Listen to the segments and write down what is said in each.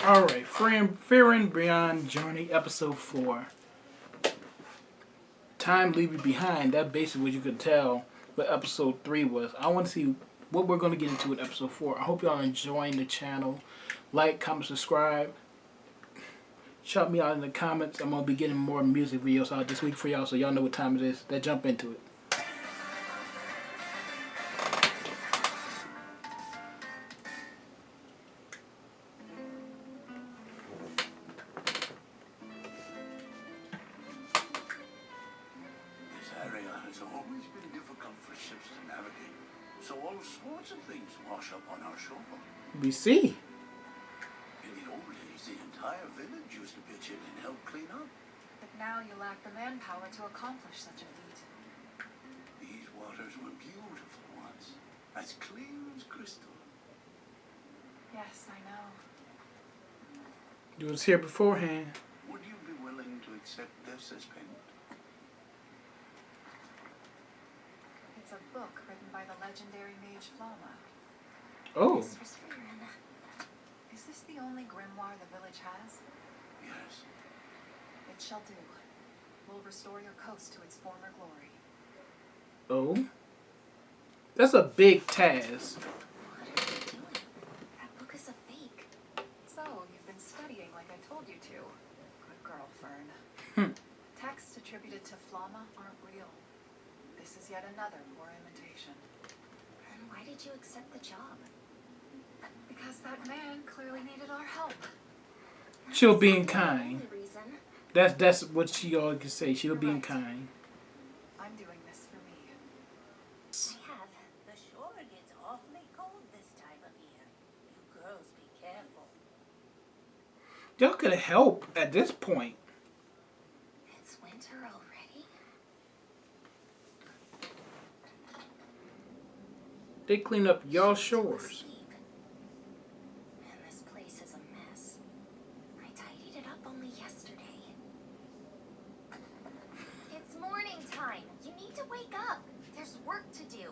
Alright, Frieren Beyond Journey, Episode 4. Time leaving behind. That's basically what you could tell what Episode 3 was. I want to see what we're going to get into in Episode 4. I hope y'all are enjoying the channel. Like, comment, subscribe. Shout me out in the comments. I'm going to be getting more music videos out this week for y'all, so y'all know what time it is. Let's jump into it. Always been difficult for ships to navigate, so all sorts of things wash up on our shore. We see. In the old days, the entire village used to pitch in and help clean up. But now you lack the manpower to accomplish such a feat. These waters were beautiful once, as clear as crystal. Yes, I know. You was here beforehand. Would you be willing to accept this as payment? It's a book written by the legendary mage Flama. Oh. Mistress Frieren. Is this the only grimoire the village has? Yes. It shall do. We'll restore your coast to its former glory. Oh? That's a big task. What are you doing? That book is a fake. So, you've been studying like I told you to. Good girl, Fern. Texts attributed to Flama aren't real. This is yet another poor imitation. And why did you accept the job? Because that man clearly needed our help. She'll be in kind. Reason. That's what she always can say. She'll be in kind. I'm doing this for me. I have. The shore gets awfully cold this time of year. You girls be careful. Y'all could help at this point. It's winter already? They clean up y'all shores. Man, this place is a mess. I tidied it up only yesterday. It's morning time. You need to wake up. There's work to do.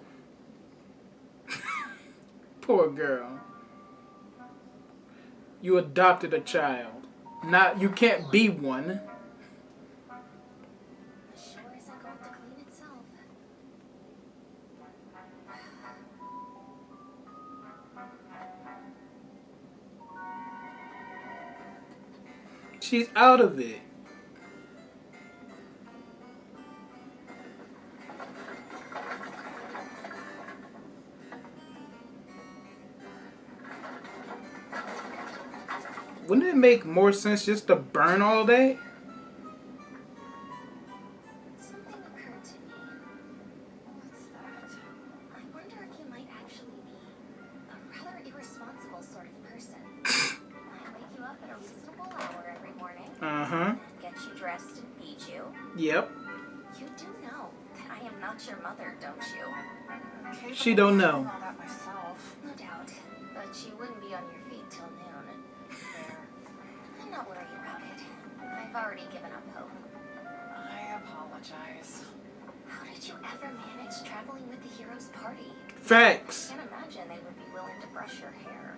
Poor girl. You adopted a child. Not, you can't be one. The shore isn't going to clean itself. She's out of it. Wouldn't it make more sense just to burn all that? Something occurred to me. What's that? I wonder if you might actually be a rather irresponsible sort of person. I wake you up at a reasonable hour every morning. Uh-huh. Get you dressed and feed you. Yep. You do know that I am not your mother, don't you? I'm She capable don't of know. doing all that myself. No doubt. But you wouldn't be on your feet till noon. There. I'm not worried about it. I've already given up hope. I apologize. How did you ever manage traveling with the heroes' party? Facts. I can't imagine they would be willing to brush your hair.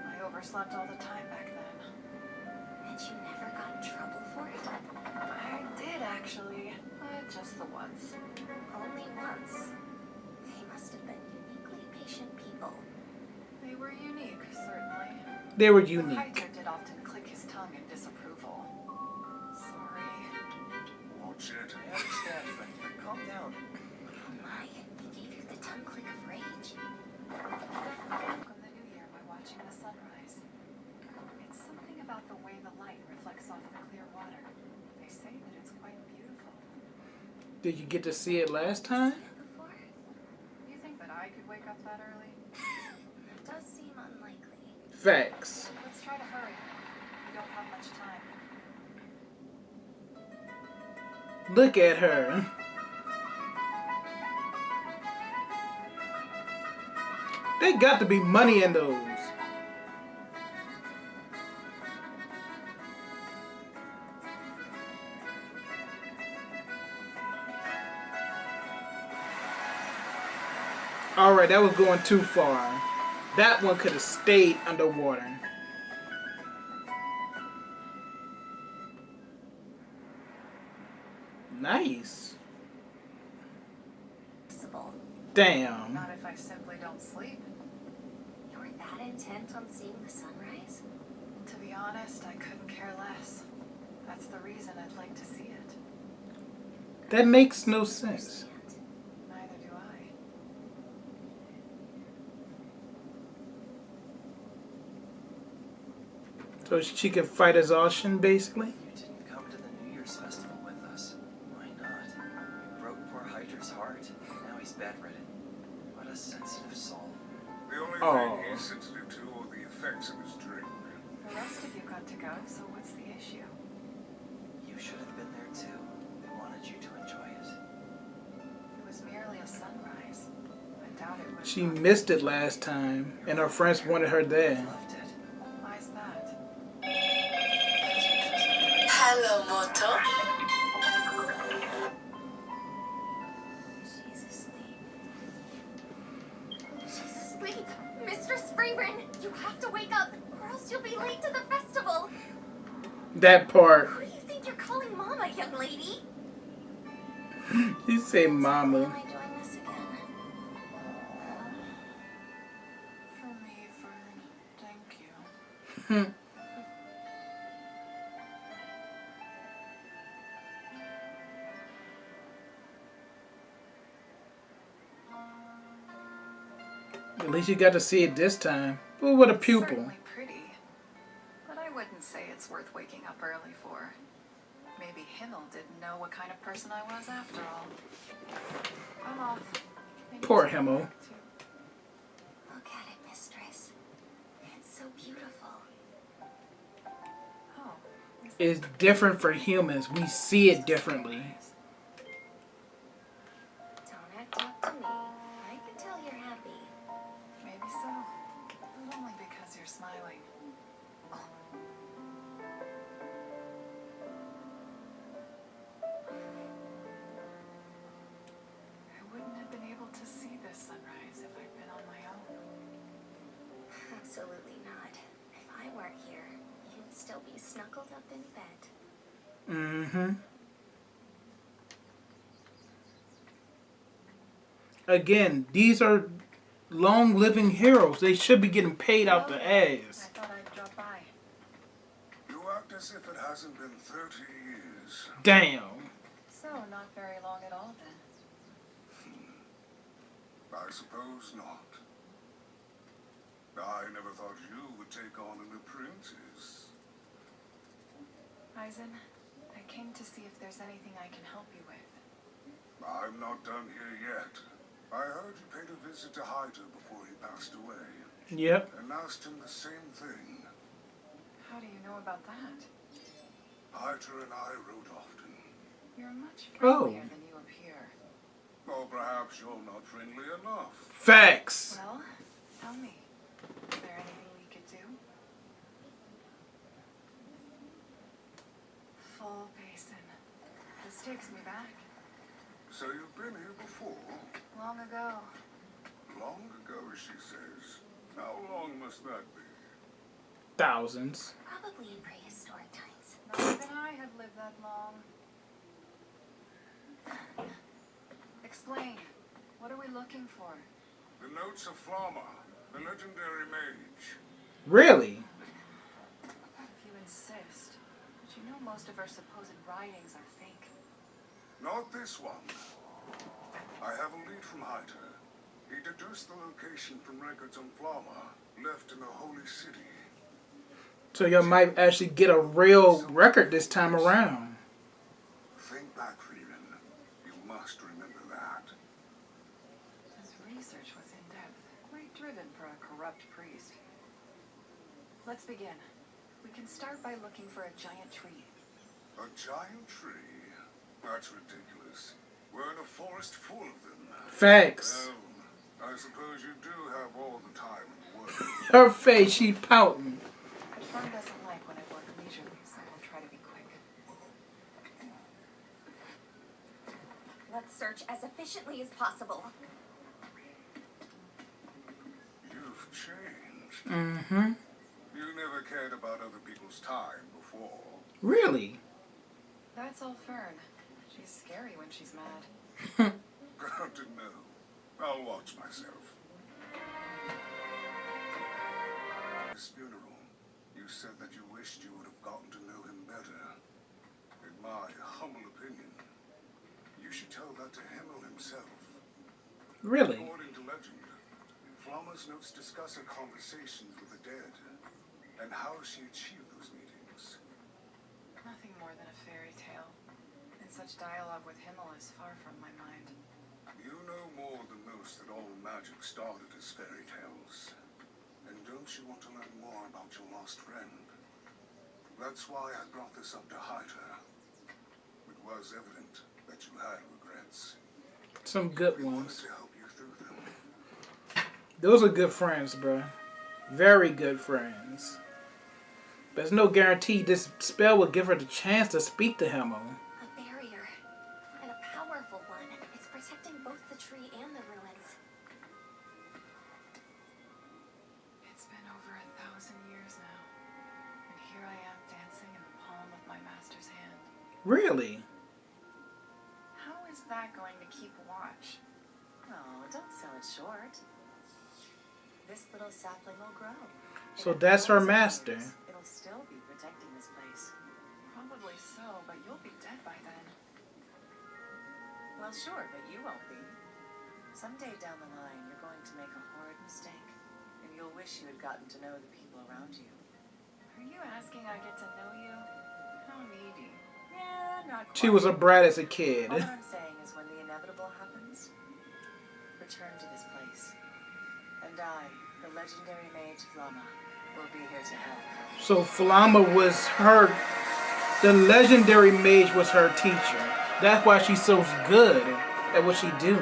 I overslept all the time back then. And you never got in trouble for it? I did actually, but just the once. Only once. They must have been uniquely patient people. They were unique, certainly. They were The unique. Heizer did often click his tongue in disapproval. Sorry. Watch it. I understand, but calm down. Oh my, he gave you the tongue click of rage. Welcome the new year by watching the sunrise. It's something about the way the light reflects off the clear water. They say that it's quite beautiful. Did you get to see it last time? Before? You think that I could wake up that early? That does seem unlikely. Facts. Let's try to hurry. We don't have much time. Look at her. They got to be money in those. Alright, that was going too far. That one could have stayed underwater. Nice. Possible. Damn. Not if I simply don't sleep. You're that intent on seeing the sunrise? To be honest, I couldn't care less. That's the reason I'd like to see it. That makes no sense. Neither do I. So she can fight exhaustion, basically? You didn't come to the New Year's festival with us. Why not? You broke poor Hydra's heart. Now he's bedridden. What a sensitive soul. The only Oh. thing he's sensitive to are the effects of his drink. The rest of you got to go, so what's the issue? You should have been there too. They wanted you to enjoy it. It was merely a sunrise. I doubt it was. She missed it last time, and her friends wanted her there. Loved it. Why's that? Hello, Moto. She's asleep. She's asleep. Mistress Frieren, you have to wake up, or else you'll be late to the festival. That part. Who do you think you're calling Mama, young lady? You say Why mama. am I doing this again? For me, Fern. Thank you. At least you got to see it this time. But with a pupil. Certainly pretty, but I wouldn't say it's worth waking up early for. Maybe Himmel didn't know what kind of person I was after all. I'm off. I need Poor to go Himmel. back to- Look at it, mistress. It's so beautiful. Oh, It's different for humans. We see it differently. Don't act up to me. I can tell you're happy. Maybe so, but only because you're smiling. I wouldn't have been able to see this sunrise if I'd been on my own. Absolutely not. If I weren't here, you'd still be snuggled up in bed. Mm-hmm. Again, these are long-living heroes. They should be getting paid out the I ass. thought I'd drop by. You act as if it hasn't been 30 years. Damn. So, not very long at all then. I suppose not. I never thought you would take on an apprentice. Eisen, I came to see if there's anything I can help you with. I'm not done here yet. I heard you paid a visit to Hyder before he passed away, Yep. and asked him the same thing. How do you know about that? Hyder and I wrote often. You're much Oh. friendlier than you appear. Or perhaps you're not friendly enough. Facts. Well, tell me, is there anything we could do? Full basin. This takes me back. So you've been here before? Long ago. Long ago, she says. How long must that be? Thousands. Probably in prehistoric times. Not even I have lived that long. Explain. What are we looking for? The notes of Flamma, the legendary mage. Really? If you insist. But you know most of our supposed writings are fake. Not this one. I have a lead from Hyder. He deduced the location from records on Flamma, left in the Holy City. So you might actually get a real record this time around. Think back, Frieren. You must remember that. His research was in-depth, quite driven for a corrupt priest. Let's begin. We can start by looking for a giant tree. A giant tree? That's ridiculous. We're in a forest full of them. Facts. Well, I suppose you do have all the time in the world. Her face, she pouting. But Fern doesn't like when I work leisurely, so we'll try to be quick. Let's search as efficiently as possible. You've changed. Mm-hmm. You never cared about other people's time before. Really? That's all Fern. She's scary when she's mad. Glad to know. I'll watch myself. His funeral, you said that you wished you would have gotten to know him better. In my humble opinion, you should tell that to Himmel himself. Really? According to legend, Flamma's notes discuss her conversations with the dead and how she achieved those meetings. Nothing more than a fairy tale. And such dialogue with Himmel is far from my mind. You know more than most that all magic started as fairy tales. And don't you want to learn more about your lost friend? That's why I brought this up to hide her. It was evident that you had regrets. Some good We wanted ones. to help you through them. Those are good friends, bro. Very good friends. There's no guarantee this spell will give her the chance to speak to Himmel. A barrier. And a powerful one. It's protecting both the tree and the ruins. It's been over 1,000 years now. And here I am dancing in the palm of my master's hand. Really? How is that going to keep watch? Oh, don't sell it short. This little sapling will grow. So In that's her 1,000 master. years, it'll still be protecting this place. Probably so, but you'll be dead by then. Well, sure, but you won't be. Someday down the line, you're going to make a horrid mistake, and you'll wish you had gotten to know the people around you. Are you asking I get to know you? How needy. Yeah, not quite. She was a brat as a kid. All I'm saying is when the inevitable happens, return to this place. And I, the legendary mage Flamma, will be here to help. So Flamma was her, the legendary mage was her teacher. That's why she's so good at what she do.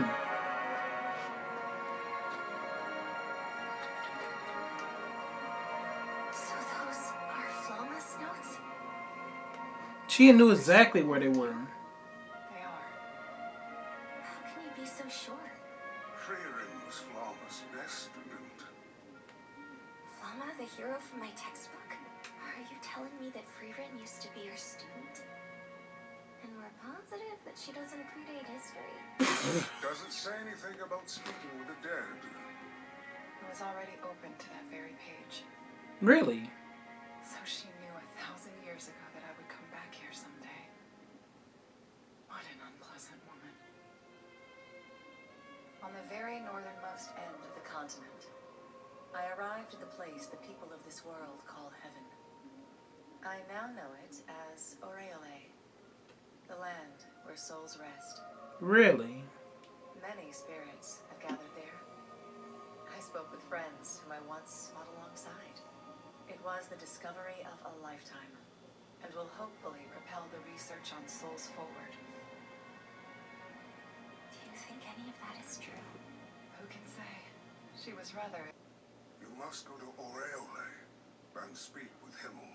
So those are Flamma's notes? She knew exactly where they were. They are. How can you be so sure? Frieren was Flamma's best student. Flamma, the hero from my textbook? Are you telling me that Frieren used to be your student? And we're positive that she doesn't predate history. Doesn't say anything about speaking with the dead. It was already open to that very page. Really? So she knew 1,000 years ago that I would come back here someday. What an unpleasant woman. On the very northernmost end of the continent, I arrived at the place the people of this world call heaven. I now know it as Aureole, the land where souls rest. Really? Many spirits have gathered there. I spoke with friends whom I once fought alongside. It was the discovery of a lifetime, and will hopefully propel the research on souls forward. Do you think any of that is true? Who can say? She was rather... You must go to Aureole and speak with Himmel.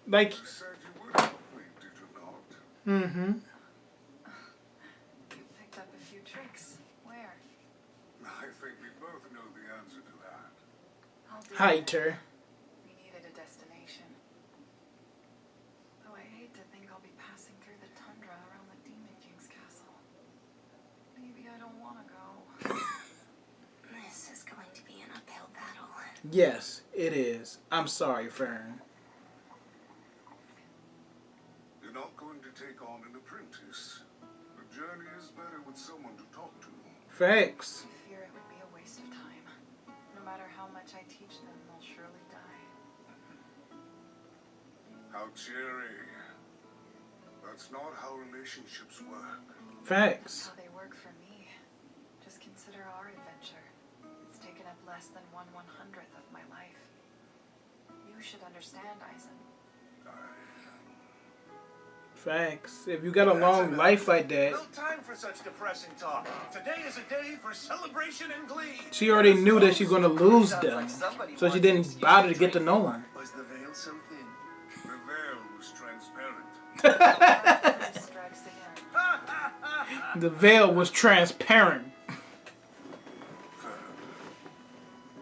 Like, You said you would help me, did you not? mm-hmm. You picked up a few tricks. Where? I think we both know the answer to that. I'll do Hide it. her. We needed a destination. Though I hate to think I'll be passing through the tundra around the Demon King's castle. Maybe I don't want to go. This is going to be an uphill battle. Yes, it is. I'm sorry, Fern. You're not going to take on an apprentice. The journey is better with someone to talk to. Facts. I fear it would be a waste of time. No matter how much I teach them, they'll surely die. How cheery. That's not how relationships work. Facts. How they work for me. Just consider our adventure. It's taken up less than 1/100th of my life. You should understand, Eisen. Facts. If you got a long life like that, No time for such depressing talk. Today is a day for celebration and glee. she already knew that she's gonna lose them, so she didn't bother to get to know him. Was the veil so thin? The veil was transparent. Strikes again. The veil was transparent.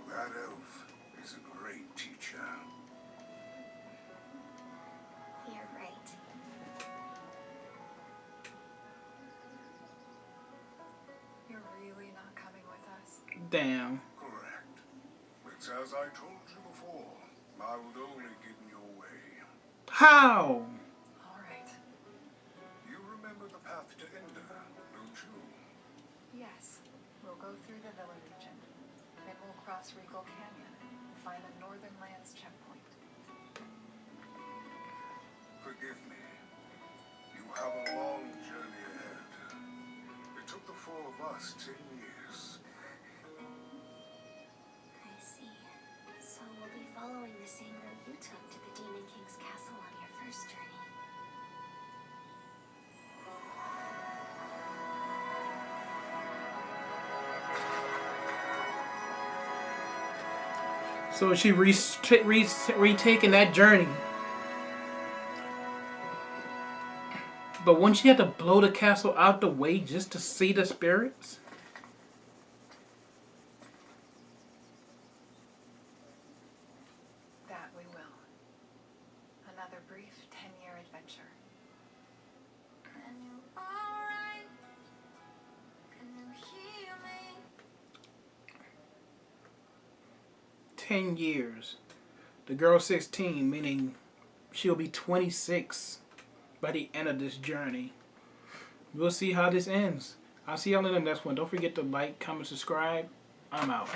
That elf is a great teacher. You're right. Damn. Correct. It's as I told you before. I would only get in your way. How? All right. You remember the path to Ender, don't you? Yes. We'll go through the Villa region. Then we'll cross Regal Canyon and find the Northern Lands checkpoint. Forgive me. You have a long journey ahead. It took the four of us 10 years. I see. So we'll be following the same route you took to the Demon King's castle on your first journey. So she retaking that journey. But wouldn't she have to blow the castle out the way just to see the spirits? That we will. Another brief 10-year adventure. Can you alright? Can you hear me? 10 years. The girl's 16, meaning she'll be 26 by the end of this journey. We'll see how this ends. I'll see y'all in the next one. Don't forget to like, comment, subscribe. I'm out.